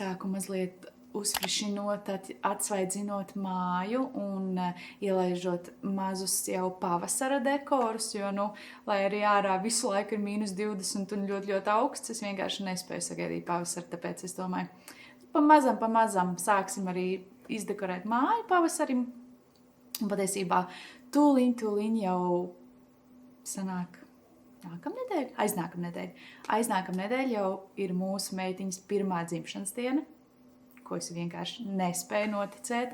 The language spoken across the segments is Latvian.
sāku mazliet uzfrišinot, atsvaidzinot māju un ielaižot mazus jau pavasara dekorus, jo, lai arī ārā visu laiku ir -20 un ļoti, ļoti augsts, es vienkārši nespēju sagaidīt pavasaru, tāpēc es domāju, pamazam sāksim arī izdekorēt māju pavasarim. Un patiesībā tūliņ jau sanāk aiznākam nedēļ jau ir mūsu meitiņas pirmā dzimšanas diena, ko es vienkārši nespēju noticēt,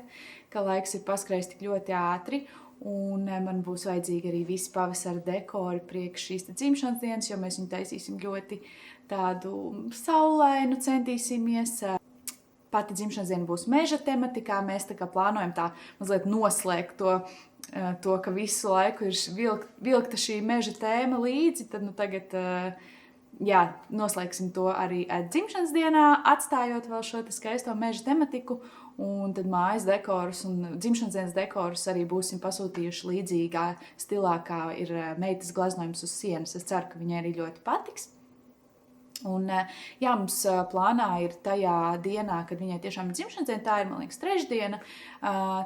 ka laiks ir paskrējis tik ļoti ātri, un man būs vajadzīgi arī visi pavasara dekori priekš šīs dzimšanas dienas, jo mēs viņu taisīsim ļoti tādu saulainu, centīsimies. Pati dzimšanas diena būs meža tematikā, mēs tā kā plānojam tā mazliet noslēgt to, ka visu laiku ir vilkta šī meža tēma līdzi, tad tagad noslēgsim to arī dzimšanas dienā, atstājot vēl šo skaisto meža tematiku, un tad mājas dekorus un dzimšanas dienas dekorus arī būsim pasūtījuši līdzīgā stilā, kā ir meitas glaznojums uz sienas. Es ceru, ka viņai arī ļoti patiks. Un, mums plānā ir tajā dienā, kad viņai tiešām ir dzimšanas diena, tā ir, man liekas, trešdiena,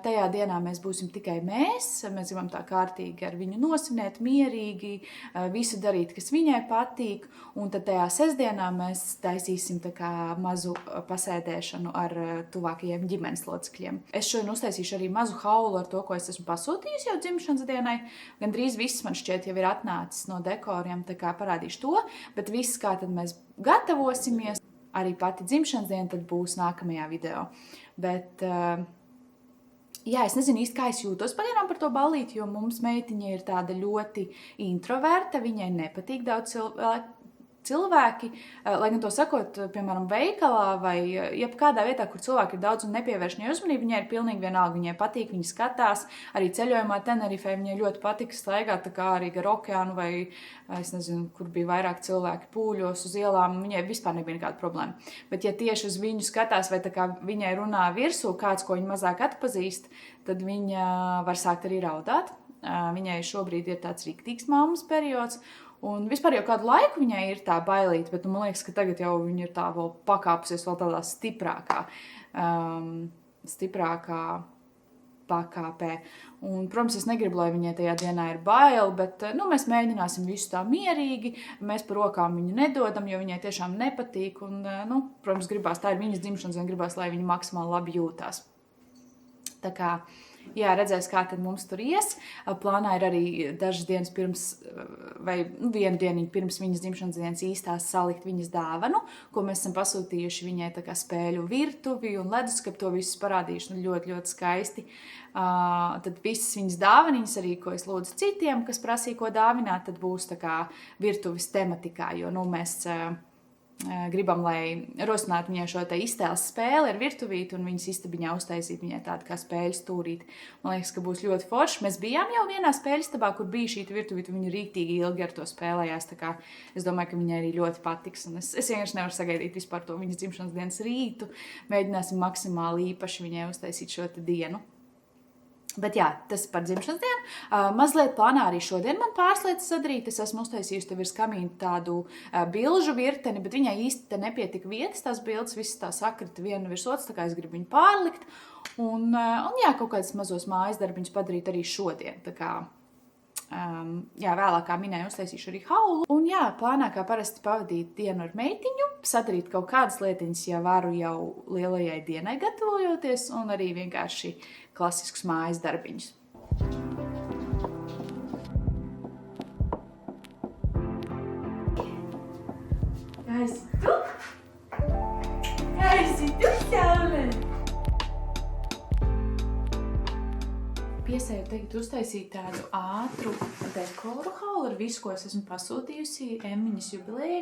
tajā dienā mēs būsim tikai mēs gribam tā kārtīgi ar viņu nosvinēt, mierīgi, visu darīt, kas viņai patīk, un tad tajā sestdienā mēs taisīsim tā kā mazu pasēdēšanu ar tuvākajiem ģimenes locekļiem. Es šodien uztaisīšu arī mazu haulu ar to, ko es esmu pasūtījusi jau dzimšanas dienai, gan drīz viss man šķiet jau ir atnācis no dekoriem, tā kā parādīšu to, bet viss, kā tad mēs gatavosimies, arī pati dzimšanas diena tad būs nākamajā video. Bet, es nezinu īsti, kā es jūtos pagaidām par to ballīti, jo mums meitiņa ir tāda ļoti introverta, viņai nepatīk daudz cilvēki, lai gan to sakot, piemēram, veikalā vai jebkādā vietā, kur cilvēki ir daudz un nepievērš viņai uzmanību, viņai ir pilnīgi vienalga, viņai patīk, viņa skatās, arī ceļojumā Tenerifē viņai ļoti patika staigāt, tā kā arī gar okeānu vai, es nezinu, kur bija vairāk cilvēki pūļos uz ielām, viņai vispār nebija nekāda problēma. Bet ja tieši uz viņu skatās vai tā kā viņai runā virsū kāds, ko viņa mazāk atpazīst, tad viņa var sākt arī raudāt. Viņai šobrīd ir tāds riktīgs mammas periods, un vispār jau kādu laiku viņai ir tā bailīta, bet man liekas, ka tagad jau viņa ir tā vēl pakāpusies vēl tādā stiprākā pakāpē. Un, protams, es negribu, lai viņai tajā dienā ir bail, bet mēs mēģināsim visu tā mierīgi, mēs par rokām viņu nedodam, jo viņai tiešām nepatīk, un, protams, gribās, tā ir viņas dzimšanas, un gribās, lai viņa maksimāli labi jūtās. Tā kā redzēs, kā tad mums tur ies. Plānā ir arī dažas dienas pirms, vai vienu dieniņu pirms viņas dzimšanas dienas īstās salikt viņas dāvanu, ko mēs esam pasūtījuši viņai tā kā spēļu virtuvi un leduskapu, to visus parādījuši, ļoti, ļoti skaisti. Tad visas viņas dāvaniņas arī, ko es lūdzu citiem, kas prasīja, ko dāvināt, tad būs tā kā virtuvis tematikā, jo, mēs gribam, lai rosinātu viņai šo te iztēles spēli ar virtuvīti un viņas istabiņā uztaisīt viņai tādu kā spēļu stūrīti. Man liekas, ka būs ļoti forši. Mēs bijām jau vienā spēļu istabā, kur bija šī virtuvīte, un viņa rīktīgi ilgi ar to spēlējās. Tā kā es domāju, ka viņai arī ļoti patiks. Un es vienkārši nevaru sagaidīt vispār to viņas dzimšanas dienas rītu. Mēģināsim maksimāli īpaši viņai uztaisīt šo te dienu. Bet tas par dzimšanas dienu. Mazliet plānā arī šodien man pāris lietas sadarīt. Es esmu uztaisījusi tev virs kamīna tādu bilžu virteni, bet viņai īsti te nepietika vietas, tās bildes, visas tā sakrita viena virs otras, tā kā es gribu viņu pārlikt. Un kaut kādas mazos mājas darbiņus padarīt arī šodien. Tā kā, vēlākā minēju uztaisīšu arī haulu. Un plānā kā parasti pavadīt dienu ar meitiņu, sadarīt kaut kādas lietiņas, ja varu jau lielajai dienai gatavojoties, un arī vienkārši klasiskus mājas darbiņus. Esi tu, saule! Piesēju tagad uztaisīt tādu ātru dekoru haulu ar visu, ko es esmu pasūtījusi Emmiņas jubilejai.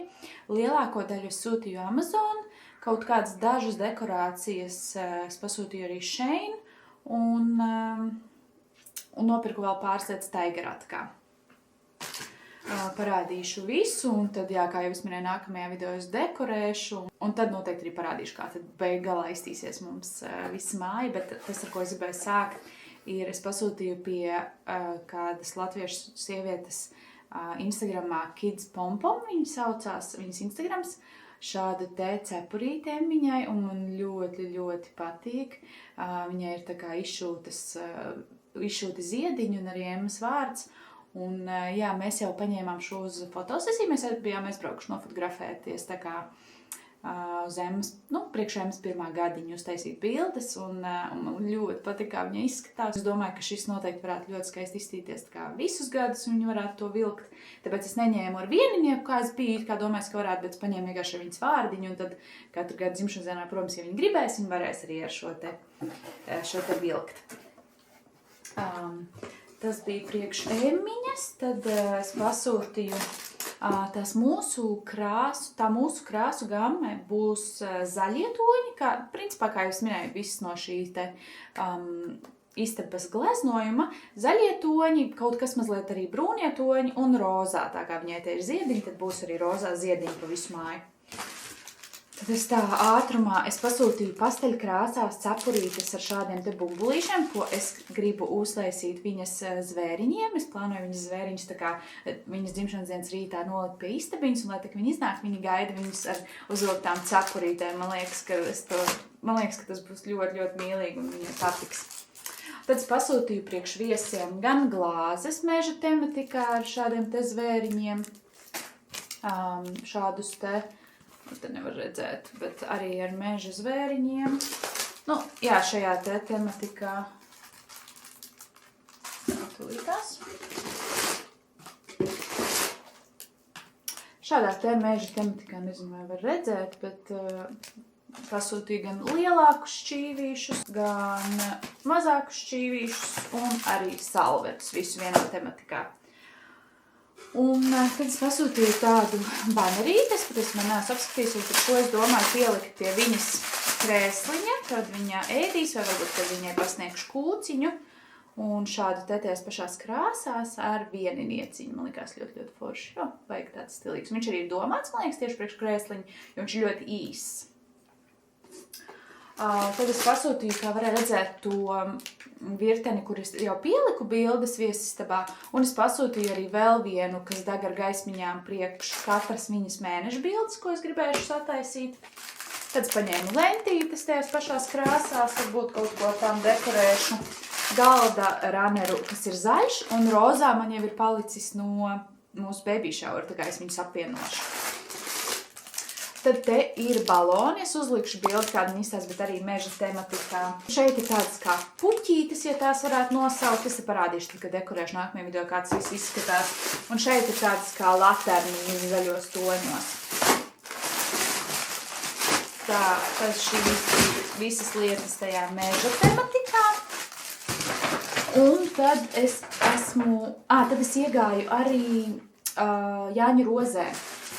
Lielāko daļu es sūtīju Amazon, kaut kādas dažas dekorācijas es pasūtīju arī Shein, un nopirku vēl pāris lietas Tiger-atkā. Parādīšu visu, un tad, kā jau es minēju, nākamajā video es dekorēšu, un tad noteikti arī parādīšu, kā tad beigās iztīsies mums visa māja, bet tas, ar ko es gribēju sākt, ir, es pasūtīju pie kādas latviešu sievietes Instagramā Kids Pompom, viņa saucās, viņas Instagrams. šādu te cepurīti Emmiņai, un man ļoti, ļoti patīk. Viņai ir tā kā izšūti ziediņi un arī Emmas vārds. Un jā, mēs jau paņēmām šo uz fotosesiju, mēs bijām aizbraukuši nofotografēties tā kā uz Emmas, priekš Emmas 1. gadiņu uztaisīt bildes, un man ļoti patīk, kā viņa izskatās. Es domāju, ka šis noteikti varētu ļoti skaisti izstīties tā kā visus gadus, un viņi varētu to vilkt. Tāpēc es neņēmu ar vieninieku, kā es biju, kā domāju, ka varētu, bet es paņēmu vienkārši ar viņas vārdiņu, un tad katru gadu dzimšanas dienā, protams, ja viņi gribēs, viņi varēs arī ar šo te vilkt. Tas bija priekš Emmiņas, tad es pasūtīju tā mūsu krāsu gamme būs zaļie toņi, principā, kā jūs minēju, viss no šī te istabas gleznojuma, zaļie toņi, kaut kas mazliet arī brūnie toņi un rozā, tā kā viņai te ir ziediņi, tad būs arī rozā ziediņi pa visu māju. Tad es tā ātrumā, es pasūtīju pasteļkrāsās cepurītes ar šādiem te bumbulīšiem, ko es gribu uztaisīt viņas zvēriņiem. Es plānoju viņas zvēriņus tā kā viņas dzimšanas dienas rītā nolikt pie istabiņas, un lai tak viņi iznāk, viņi gaida viņus ar uzvilktām cepurītēm. Man liekas, ka tas būs ļoti, ļoti mīlīgi un viņai patiks. Tad es pasūtīju priekš viesiem gan glāzes meža tematikā ar šādiem te zvēriņiem, šādus te nevar redzēt, bet arī ar meža zvēriņiem. Jā, šajā te tematikā tūlītās. Šādā te meža tematikā, nezinu, vai var redzēt, bet pasūtīju gan lielākus šķīvīšus, gan mazākus šķīvīšus un arī salvetus, visu vienā tematikā. Un tad es pasūtīju tādu banerītes, bet es man neesmu apskatījusi, par ko es domāju pielikt pie viņas krēsliņa, kad viņa ēdīs, vai varbūt, kad viņai pasniegšu kūciņu. Un šādu tās pašās krāsās ar vieninieciņu. Man likās ļoti, ļoti forši. Vajag tāds stilīgs. Viņš arī ir domāts, man liekas, tieši priekš krēsliņa, jo viņš ir ļoti īss. Tad es pasūtīju, kā varēja redzēt, to virteni, kur es jau pieliku bildes viesistabā, un es pasūtīju arī vēl vienu, kas deg ar gaismiņām priekš katras viņas mēneša bildes, ko es gribēšu sataisīt. Tad es paņēmu lentītes tajās pašās krāsās, varbūt kaut ko tam dekorēšu. Galda raneru, kas ir zaļš, un rozā man jau ir palicis no mūsu baby shower, tā kā es viņus apvienošu. Tad te ir baloni, es uzlikšu bildi, kādu viņi izstās, bet arī meža tematikā. Šeit ir tādas kā puķītes, ja tās varētu nosaukt. Es te parādīšu, kad dekorēšu nākamajā video, kā tas viss izskatās. Un šeit ir tādas kā laterniņas zaļos toņos. Tā, tad šīs visas lietas tajā meža tematikā. Un tad tad es iegāju arī Jāņa rozē.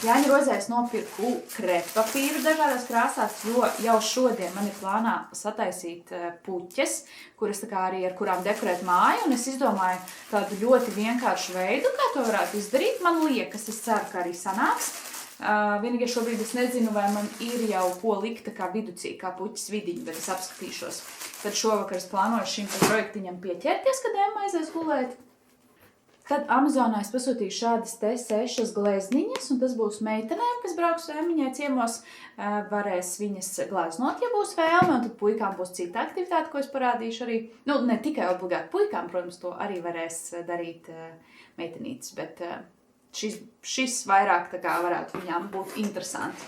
Jāņa rozē es nopirku krētpapīru dažādās krāsās, jo jau šodien man ir plānā sataisīt puķes, kuras tā kā arī ar kurām dekorēt māju, un es izdomāju tādu ļoti vienkāršu veidu, kā to varētu izdarīt. Man liekas, es ceru, ka arī sanāks. Vienīgi šobrīd es nezinu, vai man ir jau ko likt kā viducī, kā puķis vidiņi, bet es apskatīšos. Tad šovakar es plānoju šim projektiņam pieķerties, kad Emma aizies gulēt. Tad Amazonā es pasūtīju šādas te 6 glezniņas, un tas būs meitenēm, kas brauks Emmiņai ciemos, varēs viņas gleznot, ja būs vēlme, un tad puikām būs cita aktivitāte, ko es parādīšu arī. Ne tikai obligāti puikām, protams, to arī varēs darīt meitenītes, bet šis vairāk tā kā varētu viņām būt interesanti.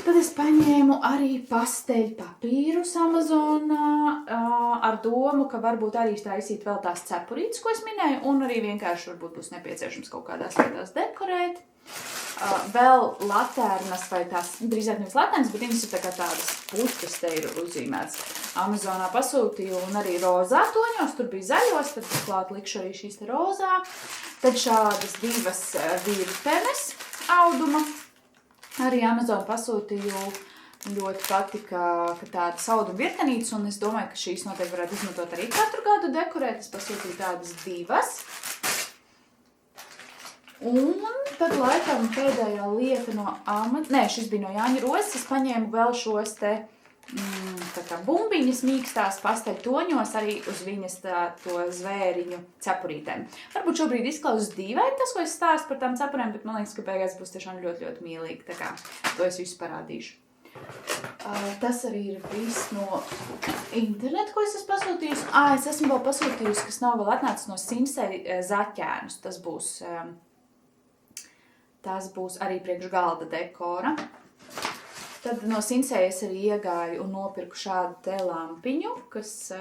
Tad es paņēmu arī pasteļu papīrus Amazonā ar domu, ka varbūt arī taisīt vēl tās cepurītes, ko es minēju, un arī vienkārši varbūt būs nepieciešams kaut kādās vietās dekorēt. Vēl latērnas vai tās, drīzāk nevis latērnas, bet viņas ir tā kā tādas puķas te ir uzzīmēts. Amazonā pasūtīju un arī rozā toņos, tur bija zaļos, tad klāt likšu arī šīs te rozā. Tad šādas 2 virtenes auduma. Arī Amazon pasūtīju, ļoti patika, ka tādas auduma virtenītes, un es domāju, ka šīs noteikti varētu izmantot arī katru gadu dekorēt. Es pasūtīju tādas 2. Un tad laikam pēdējā lieta no šis bija no Jāņa rozes. Es paņēmu vēl šos te tā kā bumbiņas mīkstās pasteļtoņos arī uz viņas to zvēriņu cepurītēm. Varbūt šobrīd izklausās dīvaini tas, ko es stāstu par tām cepurēm, bet man liekas, ka beigās būs tiešām ļoti, ļoti mīlīgi. Tā kā to es visu parādīšu. Tas arī ir viss no interneta, ko es esmu pasūtījusi. Es esmu vēl pasūtījusi, kas nav vēl atnācis no Sinsei zaķēnus. Tas būs arī priekš galda dekora. Tad no Sinsei es arī iegāju un nopirku šādu te lampiņu, kas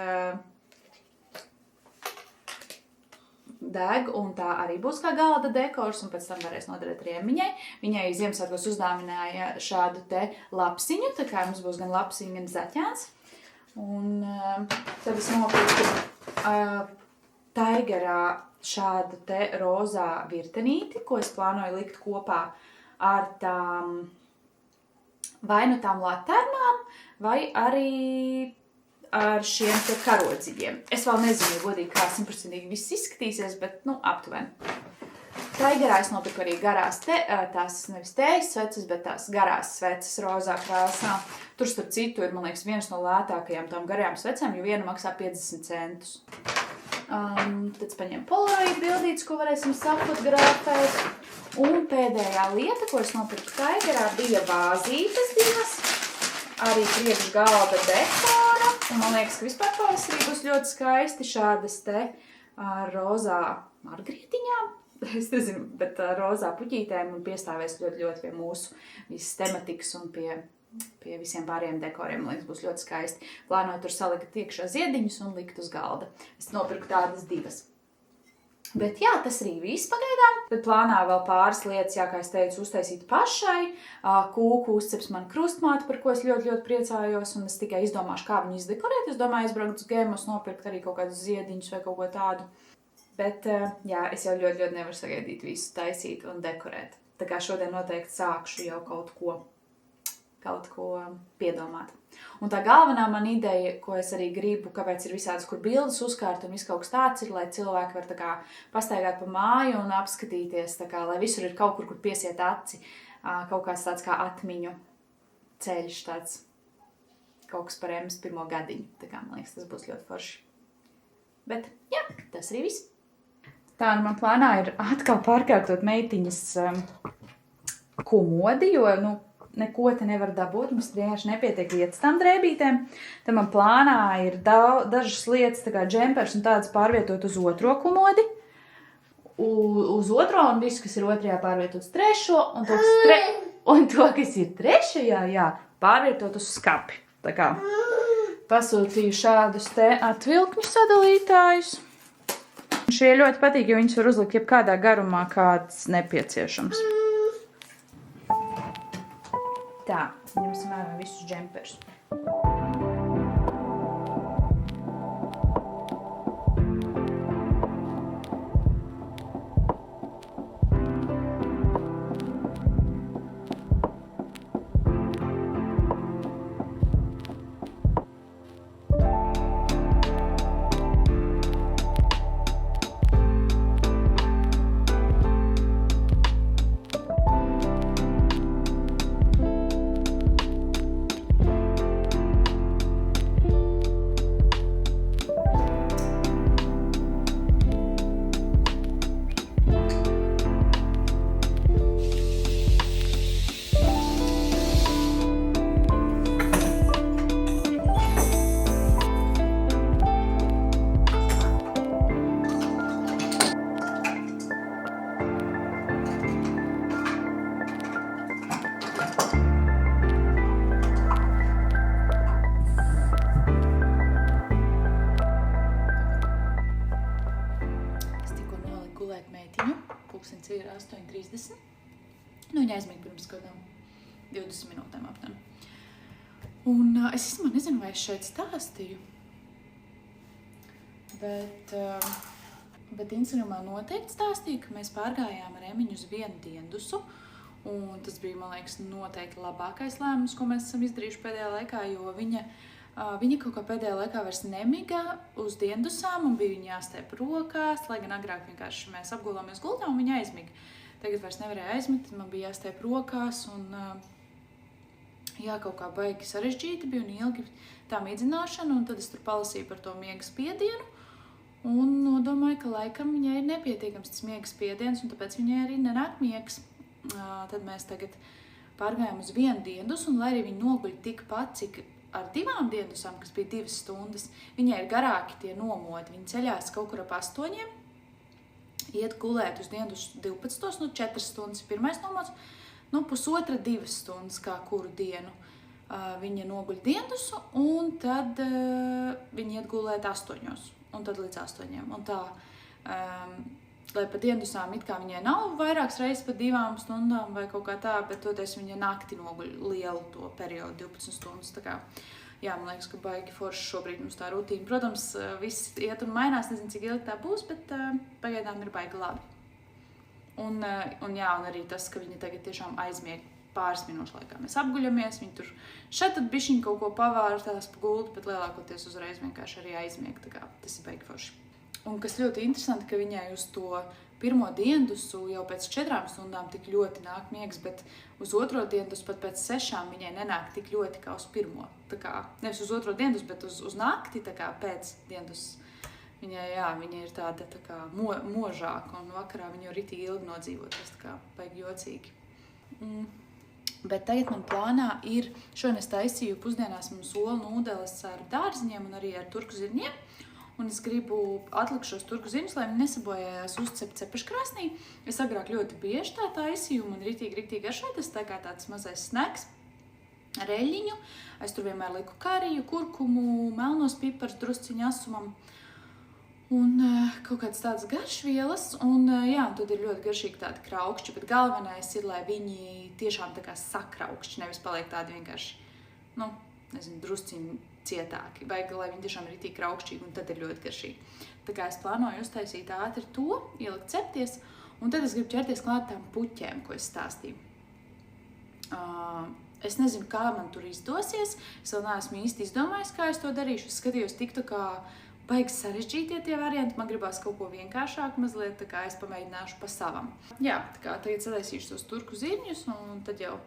deg, un tā arī būs kā galda dekors, un pēc tam varēs noderēt Riemiņai. Viņai Ziemassvētkos uzdāvināja šādu te lapsiņu, tā kā mums būs gan lapsiņa, gan zaķēns. Un tad es nopirku Tigerā šādu te rozā virtenīti, ko es plānoju likt kopā ar tām vai nu tām laternām, vai arī ar šiem te karodziņiem. Es vēl nezinu, godīgi, kā 100% viss izskatīsies, bet, aptuveni. Tigerā es nopirku arī garās, tās nevis tējas sveces, bet tās garās sveces rozā krāsā. Tur starp citu ir, man liekas, viens no lētākajām tām garajām svecēm, jo viena maksā 50 centus. Tad paņēmu polaroid bildītes, ko varēsim safotografēt. Un pēdējā lieta, ko es nopirku Tigerā, bija vāzītes divas, arī priekš galda dekora. Un man liekas, ka vispār pavasarī būs ļoti skaisti šādas te rozā margrietiņām. Es nezinu, bet rozā puķītēm un piestāvēs ļoti, ļoti pie mūsu visas tematikas un pie visiem pārējiem dekoriem. Man liekas, būs ļoti skaisti. Plānoju tur salikt iekšā ziediņus un likt uz galda. Es nopirku tādas divas. Bet jā, tas arī viss pagaidām. Bet plānā vēl pāris lietas, kā es teicu, uztaisīt pašai. Kūku uzceps man krustmāte, par ko es ļoti, ļoti priecājos, un es tikai izdomāšu, kā viņu izdekorēt. Es domāju, aizbraukt uz Gēmos, nopirkt arī kaut kādus ziediņus vai kaut ko tādu. Bet jā, es jau ļoti, ļoti nevaru sagaidīt visu taisīt un dekorēt. Tā kā šodien noteikti sākšu jau kaut ko piedomāt. Un tā galvenā man ideja, ko es arī gribu, kāpēc ir visādas, kur bildes uzkārt un viss kaut kas tāds ir, lai cilvēki var tā kā pastaigāt pa māju un apskatīties, tā kā, lai visur ir kaut kur piesiet aci, kaut kāds tāds kā atmiņu ceļš, tāds kaut kas par Emmas pirmo gadiņu. Tā kā, man liekas, tas būs ļoti forši. Bet, jā, tas arī viss. Tā, man plānā ir atkal pārkārtot meitiņas komodi, jo, neko te nevar dabūt, mums vienkārši nepietiek vietas tām drēbītēm. Tad man plānā ir dažas lietas, tā kā džempers un tādas pārvietot uz otro komodi, uz otro, un visu, kas ir otrajā, pārvietot uz trešo, un to, kas ir trešajā, jā, pārvietot uz skapi. Tā kā pasūtīju šādus te atvilkņu sadalītājus. Šie ļoti patīk, jo viņus var uzlikt jebkādā garumā, kāds nepieciešams. Tā, ņemsim vērā visus džemperus. Pulkstenis ir 8:30. Viņa aizmīja pirms kādām 20 minūtēm aptuveni. Un es īstenībā nezinu, vai es šeit stāstīju. Bet Instagramā noteikti stāstīju, ka mēs pārgājām ar Emiņu uz vienu diendusu. Un tas bija, man liekas, noteikti labākais lēmums, ko mēs esam izdarījuši pēdējā laikā, jo viņa kaut kā pēdējā laikā vairs nemiga uz diendusām un bija viņa jāstēp rokās, lai gan agrāk vienkārši mēs apgulāmies gultā un viņa aizmiga. Tagad vairs nevarēja aizmigt, tad man bija jāstēp rokās un jā, kaut kā baigi sarežģīti bija un ilgi tā miedzināšana, un tad es tur palasīju par to miega spiedienu, un nodomāju, ka laikam viņai ir nepietiekams tas miega spiediens, un tāpēc viņai arī nenāk miegs. Tad mēs tagad pārgājām uz 1 diendus, un lai arī viņi noguļ tikpat, cik ar 2 diendusām, kas bija 2 stundas, viņai ir garāki tie nomodi. Viņa ceļās kaut kur ap 8, iet gulēt uz diendus 12, 4 stundas pirmais nomods, pusotra 2 stundas kā kuru dienu. Viņa noguļ diendusu, un tad viņa iet gulēt 8, un tad līdz 8. Un tā, lai pa diendusām it kā viņai nav vairākas reizes pa 2 stundām vai kaut kā tā, bet toties viņa nakti noguļ lielu to periodu, 12 stundas. Tā kā, jā, man liekas, ka baigi forši šobrīd mums tā rutīna. Protams, viss iet un mainās, nezinu, cik ilgi tā būs, bet pagaidām ir baigi labi. Un arī tas, ka viņa tagad tiešām aizmieg pāris minūšu laikā. Mēs apguļamies, viņi tur šeit tad bišķiņ kaut ko pavārtās pa gultu, bet lielākoties uzreiz vienkārši arī aizmieg. Tā kā tas ir baigi forši. Un kas ļoti interesanti, ka viņai uz to pirmo diendusu jau pēc 4 stundām tik ļoti nāk miegs, bet uz 2. diendusu pat pēc 6 viņai nenāk tik ļoti kā uz 1. Tā kā, nevis uz 2. diendusu, bet uz nakti, tā kā pēc diendusu. Viņai ir tāda tā kā možāka, un vakarā viņa jau ritīgi ilgi nodzīvoties, tā kā baigi jocīgi. Bet tagad man plānā ir, šodien es taisīju pusdienās mums olu nūdeles ar dārziņiem un arī ar turku zirņiem. Un es gribu atlikt šos turku zirņus, lai viņi nesabojājās uzcept cepeškrāsnī. Es agrāk ļoti bieži tā taisīju, un man ritīgi garšoja, tas tā kā tāds mazais snacks ar eļļiņu. Es tur vienmēr liku kariju, kurkumu, melnos pipars, drusciņu asumam. Un kaut kādas tādas garšvielas, un tad ir ļoti garšīgi tādi kraukšķi, bet galvenais ir, lai viņi tiešām tā kā sakraukšķi, nevis paliek tādi vienkārši, drusciņi cietāki, vajag, lai viņi tiešām ir ritīgi kraukšķīgi, un tad ir ļoti garšīgi. Tā kā es plānoju uztaisīt ātri to, ielikt cepties, un tad es gribu ķerties klāt tām puķēm, ko es stāstīju. Es nezinu, kā man tur izdosies, es vēl neesmu īsti izdomājis, kā es to darīšu. Es skatījos tiktu, kā baigi sarežģītie tie varianti, man gribās kaut ko vienkāršāku mazliet, tā kā es pamēģināšu pa savam. Jā, tā kā tagad sadaisīšu tos turku zirņus, un tad jau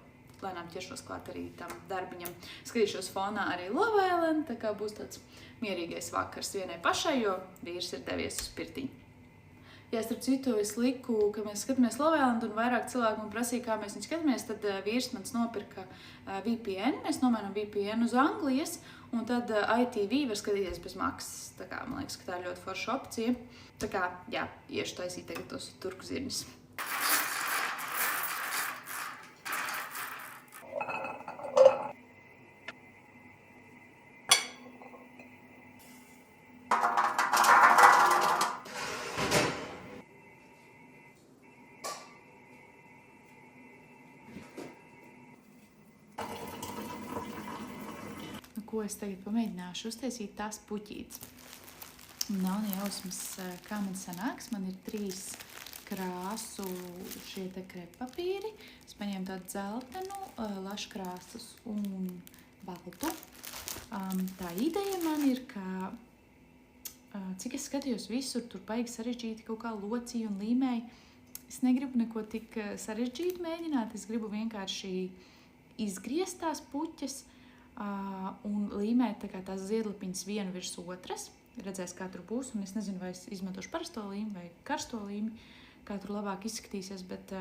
lēnām ķeršos klāt arī tam darbiņam. Skatīšos fonā arī Love Island, tā kā būs tāds mierīgais vakars vienai pašai, jo vīrs ir devies uz pirtiņu. Ja starp citu es liku, ka mēs skatāmies Love Island un vairāk cilvēku man prasīja, kā mēs viņu skatāmies, tad vīrs mans nopirka VPN, mēs nomainām VPN uz Anglijas, un tad ITV var skatīties bez maksas. Tā kā, man liekas, ka tā ir ļoti forša opcija. Tā kā, jā, iešu taisīt tagad tos turku zirņus. Ko es tagad pamēģināšu uztaisīt tās puķītes. Nav nejausmas, kā man sanāks. Man ir 3 krāsu šie te krepapīri. Es paņēmu tādu dzeltenu, laškrāsas un baltu. Tā ideja man ir, ka, cik es skatījos visur, tur baigi sarežģīti kaut kā locīja un līmēja. Es negribu neko tik sarežģīti mēģināt. Es gribu vienkārši izgriezt tās puķes, un līmēt tā kā tās ziedlapiņas vienu virs otras. Redzēs, kā tur būs, un es nezinu, vai es izmantošu parasto līmi vai karsto līmi, kā tur labāk izskatīsies, bet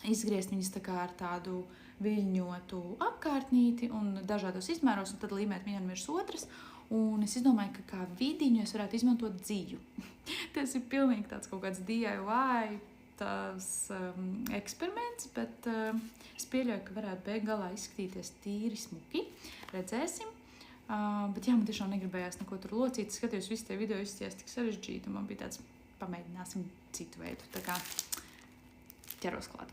izgriezt viņas tā kā ar tādu viļņotu apkārtnīti un dažādos izmēros, un tad līmēt vienu virs otras. Un es izdomāju, ka kā vidiņu es varētu izmantot dziju. Tas ir pilnīgi tāds kaut kāds DIY eksperiments, bet es pieļauju, ka varētu beig galā izskatīties tīri smuki. Redzēsim. Bet jā, man tiešām negribējās neko tur locīt. Skatījos, visi tie video izskatījās tik sarežģīti, un man bija tāds, pamēģināsim citu veidu. Tā kā ķeros klāt.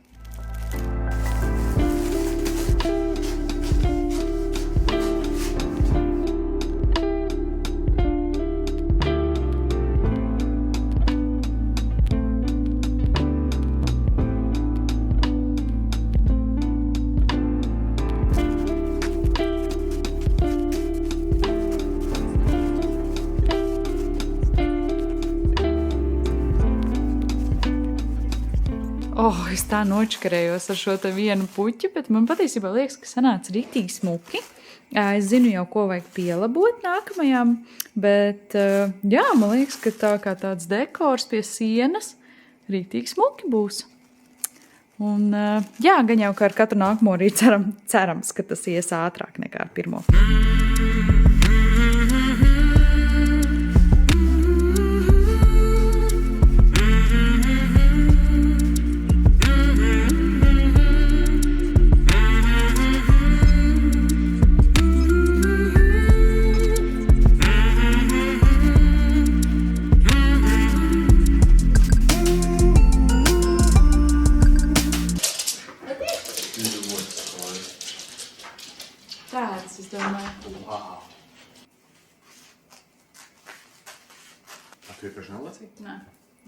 Es tā nočakarējos ar šo te vienu puķi, bet man patiesībā liekas, ka sanāca rītīgi smuki. Es zinu jau, ko vajag pielabot nākamajām, bet jā, man liekas, ka tā kā tāds dekors pie sienas rītīgi smuki būs. Un jā, gan jau, ka ar katru nākamo arī cerams, ka tas ies ātrāk nekā ar pirmo. Tāds, es domāju. Wow. Tu iepriekš nav lasīt? Nē.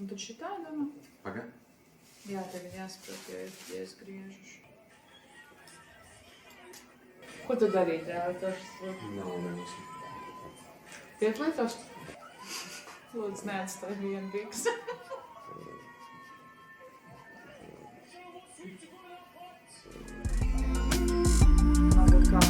Un tad šitā, domā? Paga? Jā, tagad jāsaprot, ja es griežu. Ko tu darīt, rāvatošas? Nav nelasīt. Pieplītos? Lūdzu, neatstāj vienu biksu. Varbūt kā